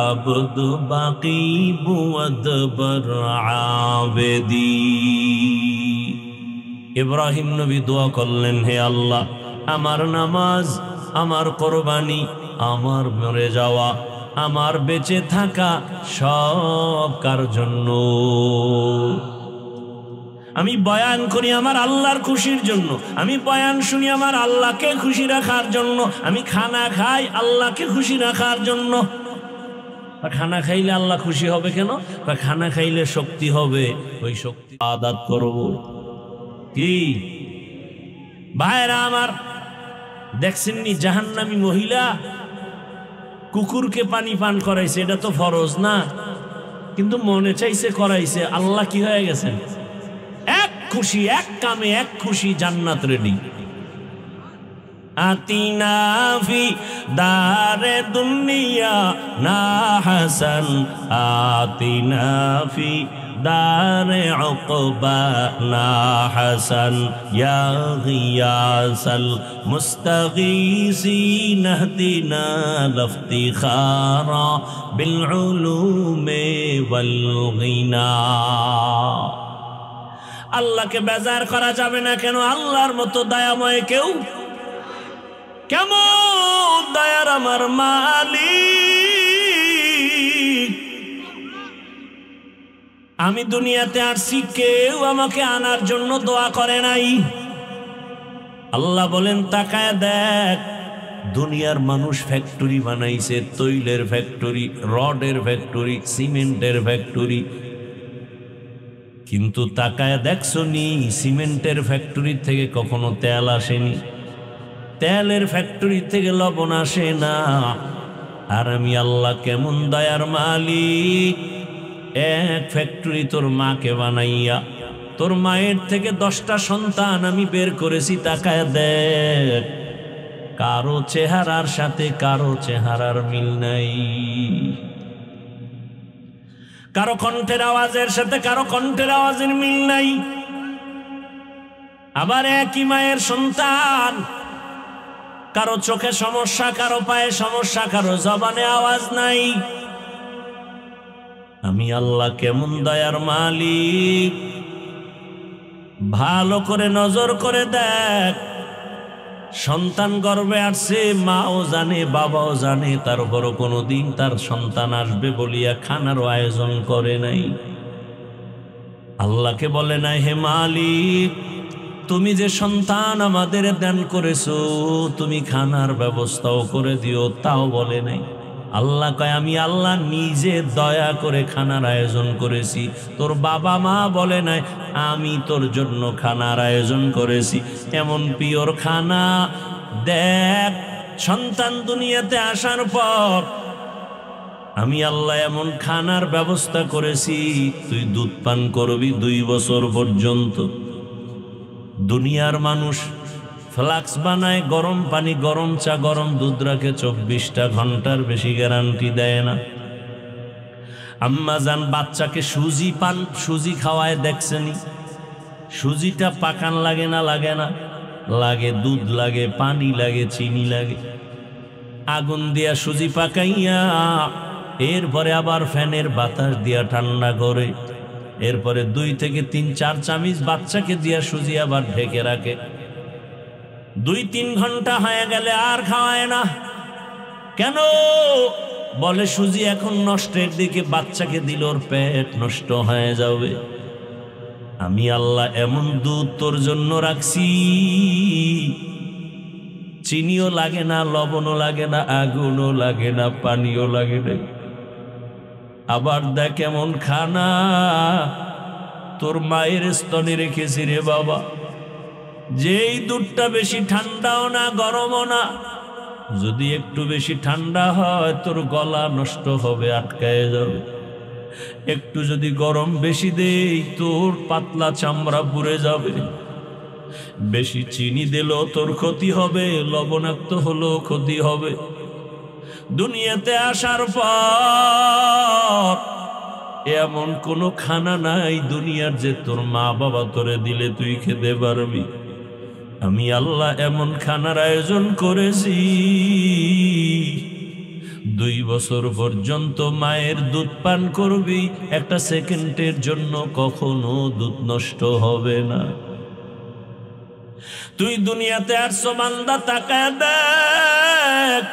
अब्द बाकी बुअद बर आबदी। इब्राहिम नबी दुआ करलेन, हे अल्लाह আমার নামাজ, আমার কোরবানি, আমার মরে যাওয়া, আমার বেঁচে থাকা সব কার জন্য? আমি বয়ান করি আমার আল্লাহর খুশির জন্য, আমি বয়ান শুনি আমার আল্লাহকে খুশি রাখার জন্য, আমি খানা খাই আল্লাহকে খুশি রাখার জন্য। খানা খাইলে আল্লাহ খুশি হবে কেন? খানা খাইলে শক্তি হবে, ওই শক্তি আদাত করব। কি ভাইরা আমার, দেখছেননি জাহান্নামী মহিলা কুকুরকে পানি পান করাইছে, এটা তো ফরজ না, কিন্তু মনে চাইছে করাইছে, আল্লাহ কি হয়ে গেছেন? এক খুশি, এক কামে এক খুশি, জান্নাত রেডি। আতিনা ফি দারে দুনিয়া না হাসান, আতিনা ফি দারে উকবা না হাসান, ইয়া গিয়াসাল মুস্তাগীসিন ইহদিনা লিফতিখারা বিল উলুমি ওয়াল গিনা। আল্লাহকে বেজার করা যাবে না কেন? আল্লাহর মতো দয়াময় কেউ? কেমন দয়ার আমার মালিক! আমি দুনিয়াতে আসছি, কেউ আমাকে আনার জন্য দোয়া করে নাই। আল্লাহ বলেন তাকায় দেখ, দুনিয়ার মানুষ ফ্যাক্টরি বানাইছে, তৈলের ফ্যাক্টরি, রডের ফ্যাক্টরি, সিমেন্টের ফ্যাক্টরি, কিন্তু তাকায় দেখছো নি সিমেন্টের ফ্যাক্টরি থেকে কখনো তেল আসেনি, তেলের ফ্যাক্টরি থেকে লবণ আসে না। আর আমি আল্লাহ কেমন দয়ার মালিক! এক ফ্যাক্টরি তোর মাকে বানাইয়া, তোর মায়ের থেকে 10টা সন্তান আমি বের করেছি, তাকায় দেখ, কারো চেহারার সাথে কারো চেহারার মিল নাই, কারো কণ্ঠের আওয়াজের সাথে কারো কণ্ঠের আওয়াজের মিল নাই। আবার একই মায়ের সন্তান, কারো চোখে সমস্যা, কারো পায়ে সমস্যা, কারো জবানে আওয়াজ নাই। আমি আল্লাহ কেমন দয়ার মালিক! ভালো করে নজর করে দেখ, সন্তান গর্ভে আসছে, মাও জানে বাবাও জানে, তারপরও কোনোদিন তার সন্তান আসবে বলিয়া খানারও আয়োজন করে নাই। আল্লাহকে বলে নাই, হে মালিক, তুমি যে সন্তান আমাদের দান করেছো, তুমি খানার ব্যবস্থাও করে দিও, তাও বলে নাই। আল্লাহ কয়, আমি আল্লাহ নিজে দয়া করে খানার আয়োজন করেছি, তোর বাবা মা বলে নাই, আমি তোর জন্য খানার আয়োজন করেছি। এমন পিওর খানা। দেখ, সন্তান দুনিয়াতে আসার পর আমি আল্লাহ এমন খানার ব্যবস্থা করেছি, তুই দুধ পান করবি 2 বছর পর্যন্ত। দুনিয়ার মানুষ ফ্লাক্স বানায়, গরম পানি, গরম চা, গরম দুধ রাখে, 24টা ঘন্টার বেশি গ্যারান্টি দেয় না। আম্মা জান বাচ্চাকে সুজি খাওয়ায়, দেখছেনি? সুজিটা পাকান লাগে না? লাগে না? লাগে, দুধ লাগে, পানি লাগে, চিনি লাগে। আগুন দিয়া সুজি পাকাইয়া এরপরে আবার ফ্যানের বাতাস দিয়া ঠান্ডা করে, এরপরে 2 থেকে 3-4 চামচ বাচ্চাকে দিয়া সুজি আবার ঢেকে রাখে। 2-3 ঘন্টা হয়ে গেলে আর খাওয়ায় না। কেন? বলে সুজি এখন নষ্টের দিকে, বাচ্চাকে দিল ওর পেট নষ্ট হয়ে যাবে। আমি আল্লাহ এমন দুধ তোর জন্য রাখছি, চিনিও লাগে না, লবণও লাগে না, আগুনও লাগে না, পানিও লাগে না। আবার দেখ এমন খানা তোর মায়ের স্তনে রেখেছি রে বাবা, যেই দুধটা বেশি ঠান্ডাও না গরমও না, যদি একটু বেশি ঠান্ডা হয় তোর গলা নষ্ট হবে, আটকায় যাবে। একটু যদি গরম বেশি দেই তোর পাতলা চামড়া পুড়ে যাবে। বেশি চিনি দিলেও তোর ক্ষতি হবে, লবণাক্ত হলেও ক্ষতি হবে। দুনিয়াতে আসার পর এমন কোনো খানা নাই দুনিয়ার যে তোর মা বাবা তোরে দিলে তুই খেতে পারবি। আমি আল্লাহ এমন খানার আয়োজন করেছি, 2 বছর পর্যন্ত মায়ের দুধ পান করবি, একটা সেকেন্ডের জন্য কখনো দুধ নষ্ট হবে না। তুই দুনিয়াতে আসছো বান্দা, তাকায় দেখ,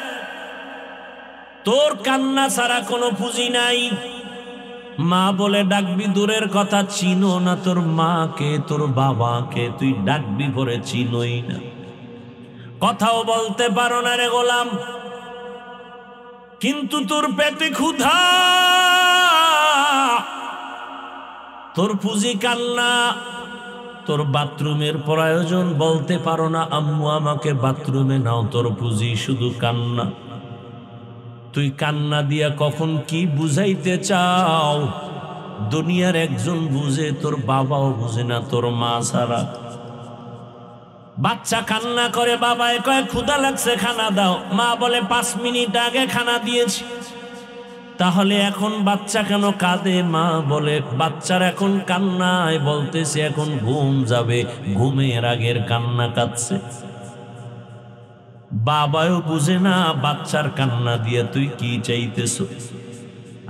তোর কান্না ছাড়া কোনো পুঁজি নাই। মা বলে ডাকবি দূরের কথা, চিনো না তোর মাকে, তোর বাবাকে, তুই ডাকবি পরে চিনোই না। কথাও বলতে পারো না রে গোলাম, কিন্তু তোর পেটে ক্ষুধা, তোর পুঁজি কান্না। তোর বাথরুমের প্রয়োজন, বলতে পারো না আম্মু আমাকে বাথরুমে নাও, তোর পুঁজি শুধু কান্না। তুই কান্না দিয়া কখন কি বুঝাইতে চাও, দুনিয়ার একজন বুঝে, তোর বাবাও বুঝে না তোর মা ছাড়া। বাচ্চা কান্না করে, বাবায় কয় ক্ষুধা লাগছে খানা দাও, মা বলে 5 মিনিট আগে খানা দিয়েছি। তাহলে এখন বাচ্চা কেন কাঁদে? মা বলে বাচ্চার এখন কান্নায় বলতেছে এখন ঘুম যাবে, ঘুমের আগের কান্না কাঁদছে। বাবাও বুঝে না বাচ্চার কান্না দিয়ে তুই কি চাইতেছ।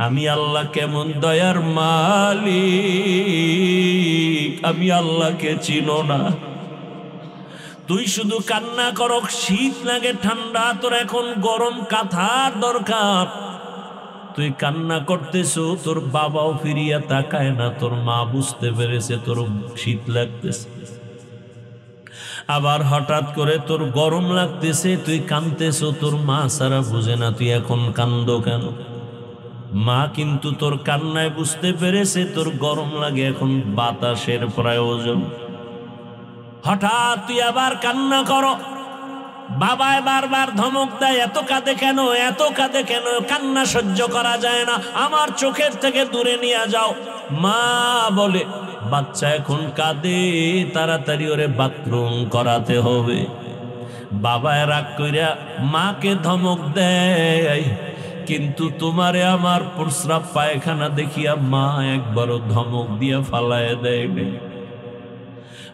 আমি আল্লাহ কেমন দয়ার মালিক, আমি আল্লাহকে চিনো না। তুই শুধু কান্না করো, শীত লাগে ঠান্ডা, তোর এখন গরম কাঁথার দরকার। তুই কান্না করতেছ, তোর বাবাও ফিরিয়া তাকায় না, তোর মা বুঝতে পেরেছে তোর শীত লাগতেছে। আবার হঠাৎ করে তোর গরম লাগতেছে, তুই কাঁদতেছ, তোর মা সারা বুঝে না তুই এখন কান্দো কেন। মা কিন্তু তোর কান্নায় বুঝতে পেরেছে তোর গরম লাগে, এখন বাতাসের প্রয়োজন। হঠাৎ তুই আবার কান্না করো, বাবায় বারবার ধমক দেয়, এত কাঁদে কেন, এত কাঁদে কেন, কান্না সহ্য করা যায় না, আমার চোখের থেকে দূরে নিয়ে যাও। মা বলে বাচ্চা এখন কাঁদে, তাড়াতাড়ি ওরে বাথরুম করাতে হবে। বাবায় রাগ কইরা মাকে ধমক দেয়, কিন্তু তোমারে আমার প্রস্রাব পায়খানা দেখিয়া মা একবারও ধমক দিয়া ফালায় দেয় নাই,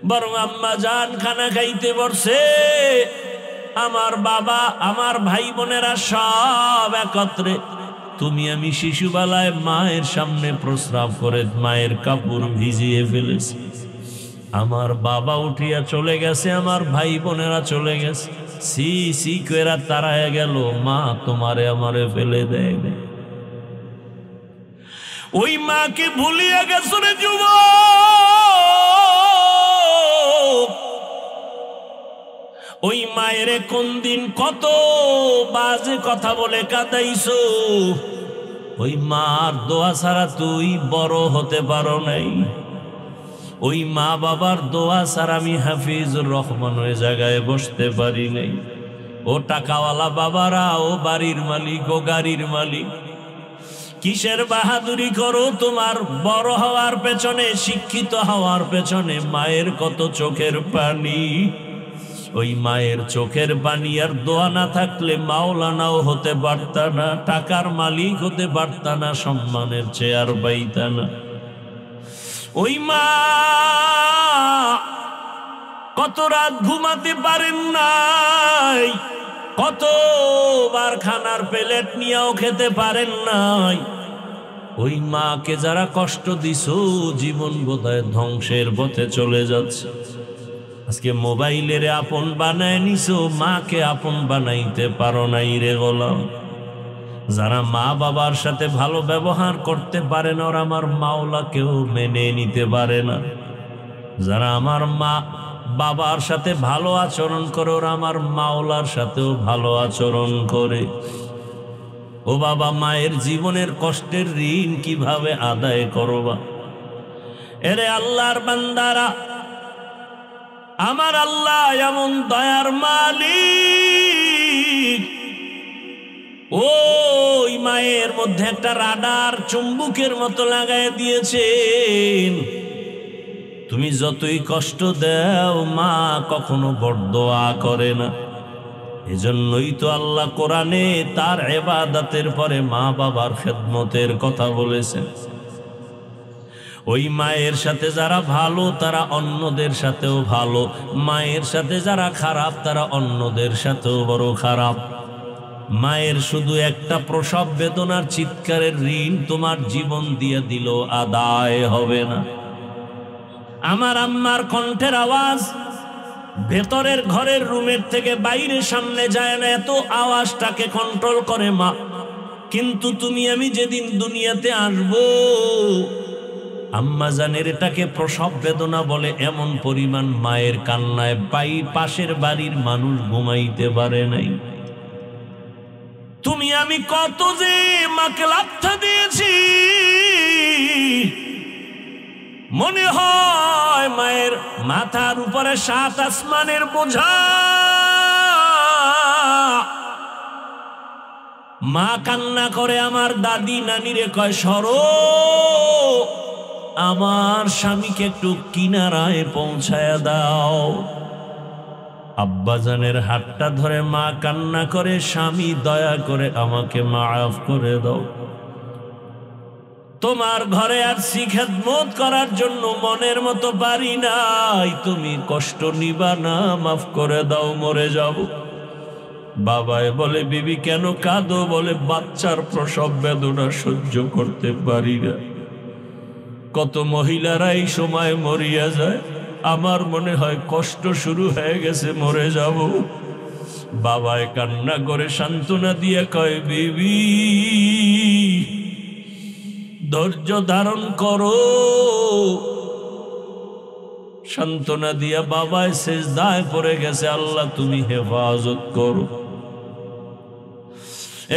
বরং আম্মা জান খানা খাইতে বসে, আমার বাবা আমার ভাই বোনেরা সব একত্রে, তুমি আমি শিশুবেলায় মায়ের সামনে প্রস্রাব করে মায়ের কাপড় ভিজিয়ে ফেলেছি। আমার বাবা উঠিয়া চলে গেছে, আমার ভাই বোনেরা চলে গেছে, সি সি কইরা তাড়ায় গেল, মা তোমারে আমারে ফেলে দেয়। ওই মাকে ভুলিয়া গেছ রে যুবক, ওই মায়ের কোন দিন কত বাজে কথা বলে কাঁদাইছো। ওই মার দোয়া ছাড়া তুই বড় হতে পারো নাই। ওই মা বাবার দোয়া ছাড়া আমি হাফিজুর রহমান ওই জায়গায় বসতে পারি নাই। ও টাকাওয়ালা বাবারা, ও বাড়ির মালিক, ও গাড়ির মালিক, কিসের বাহাদুরি করো? তোমার বড় হওয়ার পেছনে, শিক্ষিত হওয়ার পেছনে মায়ের কত চোখের পানি। ওই মায়ের চোখের পানি আর দোয়া না থাকলে মাওলানাও হতে পারতা না, টাকার মালিক হতে পারতা না, সম্মানের চেয়ার পাইতা না। ওই মা কত রাত ঘুমাতে পারেন নাই, কতবার খানার প্লেট নিয়েও খেতে পারেন নাই। ওই মাকে যারা কষ্ট দিছো, জীবন বোধহয় ধ্বংসের পথে চলে যাচ্ছে। আজকে মোবাইলের আপন বানায় নিছো, মাকে আপন বানাইতে পারো নাই রে গোলাম। যারা মা বাবার সাথে ভালো ব্যবহার করতে পারে না, ওরা আমার মাওলাকেও মেনে নিতে পারে না। যারা আমার মা বাবার সাথে ভালো আচরণ করে, ওরা আমার মাওলার সাথেও ভালো আচরণ করে। ও বাবা, মায়ের জীবনের কষ্টের ঋণ কিভাবে আদায় করবা? এরে আল্লাহর বান্দারা, আমার আল্লাহ এমন দয়ার মালিক, ওই মায়ের মধ্যে একটা রাডার চুম্বুকের মতো লাগায় দিয়েছেন। তুমি যতই কষ্ট দাও, মা কখনো বরদোয়া করে না। এজন্যই তো আল্লাহ কোরআনে তার ইবাদতের পরে মা বাবার খেদমতের কথা বলেছেন। ওই মায়ের সাথে যারা ভালো, তারা অন্যদের সাথেও ভালো। মায়ের সাথে যারা খারাপ, তারা অন্যদের সাথেও বড় খারাপ। মায়ের শুধু একটা প্রসব বেদনার চিৎকারের ঋণ তোমার জীবন দিয়ে দিল আদায় হবে না। আমার আম্মার কণ্ঠের আওয়াজ ভেতরের ঘরের রুমের থেকে বাইরে সামনে যায় না, এত আওয়াজটাকে কন্ট্রোল করে মা। কিন্তু তুমি আমি যেদিন দুনিয়াতে আসবো, আম্মা জানের এটাকে প্রসব বেদনা বলে, এমন পরিমাণ মায়ের কান্নায় পাশের বাড়ির মানুষ ঘুমাইতে পারে নাই। তুমি আমি কত যে মাকে লাথা দিয়েছি, মনে হয় মায়ের মাথার উপরে 7 আসমানের বোঝা। মা কান্না করে আমার দাদি নানিরে কয়, সরো, আমার স্বামীকে একটু কিনারায় পৌঁছায়া দাও। আব্বাজানের হাতটা ধরে মা কান্না করে, স্বামী দয়া করে আমাকে মাফ করে দাও, তোমার ঘরে আর খেদমত করার জন্য মনের মতো পারি নাই, তুমি কষ্ট নিবা না, মাফ করে দাও, মরে যাব। বাবায় বলে, বিবি কেন কাঁদো? বলে, বাচ্চার প্রসব বেদনা সহ্য করতে পারি না। কত মহিলারা এই সময় মরিয়া যায়, আমার মনে হয় কষ্ট শুরু হয়ে গেছে, মরে যাব। বাবায় কান্না করে সান্ত্বনা দিয়ে কয়, বিবি ধৈর্য ধারণ করো। সান্ত্বনা দিয়া বাবায় সেজদায় পড়ে গেছে, আল্লাহ তুমি হেফাজত করো।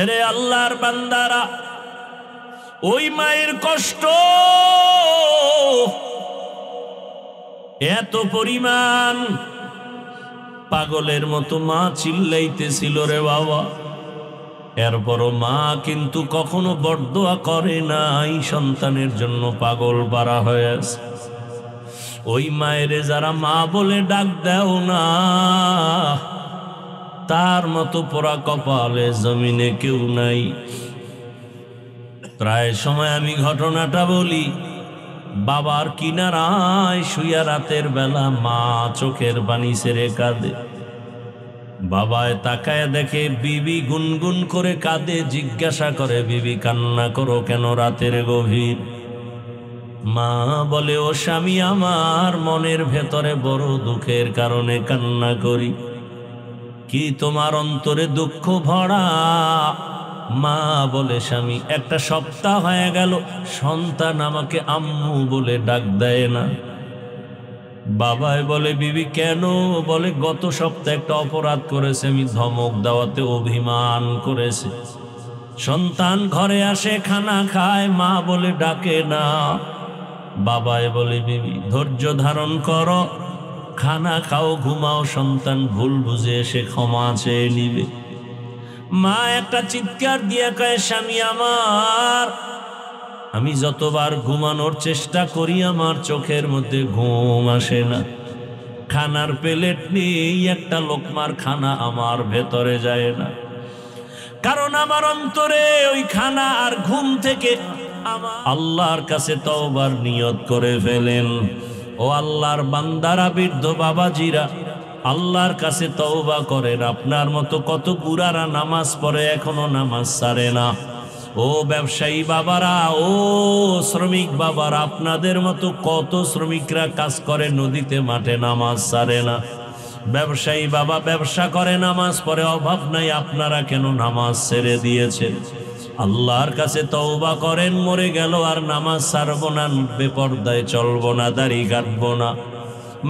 এরে আল্লাহর বান্দারা, ওই মায়ের কষ্ট এত পরিমাণ, পাগলের মতো মা চিল্লাইতেছিল রে বাবা। এরপরও মা কিন্তু কখনো বরদোয়া করে নাই, সন্তানের জন্য পাগল পারা হয়ে আছে। ওই মায়েরে যারা মা বলে ডাক দেও না, তার মতো পোড়া কপালে জমিনে কেউ নাই। প্রায় সময় আমি ঘটনাটা বলি, বাবার কিনারায় শুইয়া রাতের বেলা মা চোখের পানি ছেড়ে কাঁদে। বাবায় তাকায় দেখে বিবি গুনগুন করে কাঁদে, জিজ্ঞাসা করে, বিবি কান্না করো কেন রাতের গভীর? মা বলে, ও স্বামী আমার, মনের ভেতরে বড় দুঃখের কারণে কান্না করি। কি তোমার অন্তরে দুঃখ ভরা? মা বলে, স্বামী, একটা সপ্তাহ হয়ে গেল সন্তান আমাকে আম্মু বলে ডাক দেয় না। বাবায় বলে, বিবি কেন? বলে, গত সপ্তাহে একটা অপরাধ করেছে, আমি ধমক দেওয়াতে অভিমান করেছে। সন্তান ঘরে আসে, খানা খায়, মা বলে ডাকে না। বাবায় বলে, বিবি ধৈর্য ধারণ করো, খানা খাও, ঘুমাও, সন্তান ভুল বুঝে এসে ক্ষমা চেয়ে নিবে। মা একটা চিৎকার দিয়ে কয়, স্বামী আমার, আমি যতবার ঘুমানোর চেষ্টা করি আমার চোখের মধ্যে ঘুম আসে না। খানার প্লেট নেই, একটা লোকমার খানা আমার ভেতরে যায় না, কারণ আমার অন্তরে ওই খানা আর ঘুম থেকে আমার আল্লাহর কাছে তওবার নিয়ত করে ফেলেন। ও আল্লাহর বান্দারা, বৃদ্ধ বাবাজিরা, আল্লাহর কাছে তওবা করেন। আপনার মতো কত বুড়ারা নামাজ পড়ে এখনো নামাজ ছাড়ে না। ও ব্যবসায়ী বাবারা, ও শ্রমিক বাবারা, আপনাদের মতো কত শ্রমিকরা কাজ করে নদীতে মাঠে, নামাজ ছাড়ে না। ব্যবসায়ী বাবা ব্যবসা করে, নামাজ পড়ে, অভাব নাই, আপনারা কেন নামাজ ছেড়ে দিয়েছেন? আল্লাহর কাছে তওবা করেন, মরে গেল আর নামাজ ছাড়বো না, বেপরদায় চলবো না, দাড়ি কাটবো না,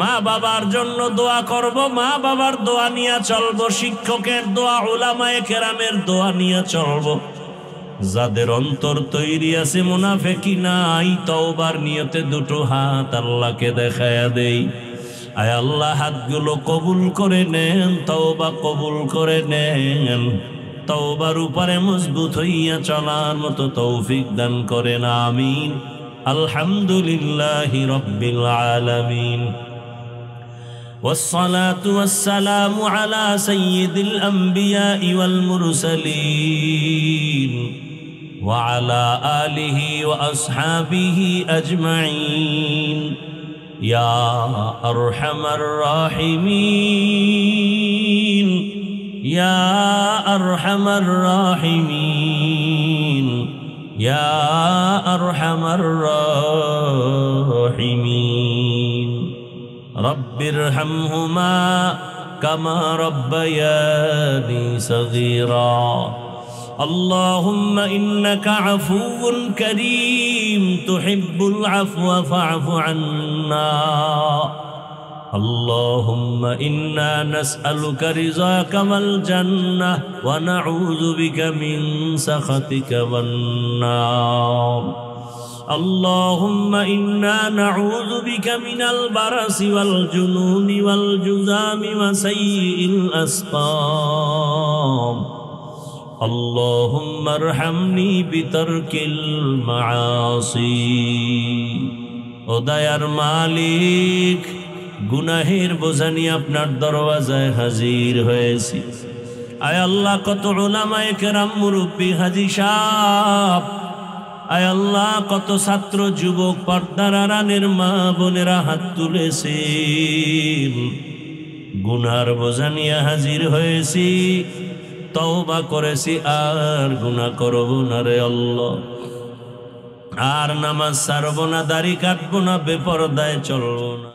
মা বাবার জন্য দোয়া করব, মা বাবার দোয়া নিয়ে চলবো, শিক্ষকের দোয়া, উলামায়ে কেরামের দোয়া নিয়ে চলবো। যাদের অন্তর তৈরি আছে, মুনাফিকি নাই, তওবার নিয়তে দুটো হাত আল্লাহকে দেখায়া দেই। আয় আল্লাহ, হাতগুলো কবুল করে নেন, তওবা কবুল করে নেন, তওবার উপরে মজবুত হইয়া চলার মতো তৌফিক দান করেন, আমিন। আলহামদুলিল্লাহি রাব্বিল আলামিন। والصلاة والسلام على سيد الأنبياء والمرسلين وعلى آله وأصحابه أجمعين يا أرحم الراحمين يا أرحم الراحمين يا أرحم الراحمين রব্বিরহামহুমা কামা রব্বায়ানি সগীরা اللهم إنك عفو كريم تحب العفو فاعف عنا اللهم إنا نسألك رضاك والجنة ونعوذ بك من سخطك والنار اللهم إنا نعوذ بك من البرص والجنون والجذام وسيء الأسقام اللهم ارحمني بترك المعاصي ও দয়ার মালিক গুনাহের বোঝা নিয়ে আপনার দরওয়াজায় হাজির হয়েছি আয় আল্লাহ কত উলামায়ে কেরাম মুরব্বি হাজী সাহেব আয় আল্লাহ কত ছাত্র যুবক পর্দার আড়ালের মা বোনেরা হাত তুলেছেন গুনার বোঝা নিয়ে হাজির হয়েছি তওবা করেছি আর গুনাহ করব না রে আল্লাহ আর নামাজ ছাড়ব না দাড়ি কাটবো না বেপরদায় চলবো না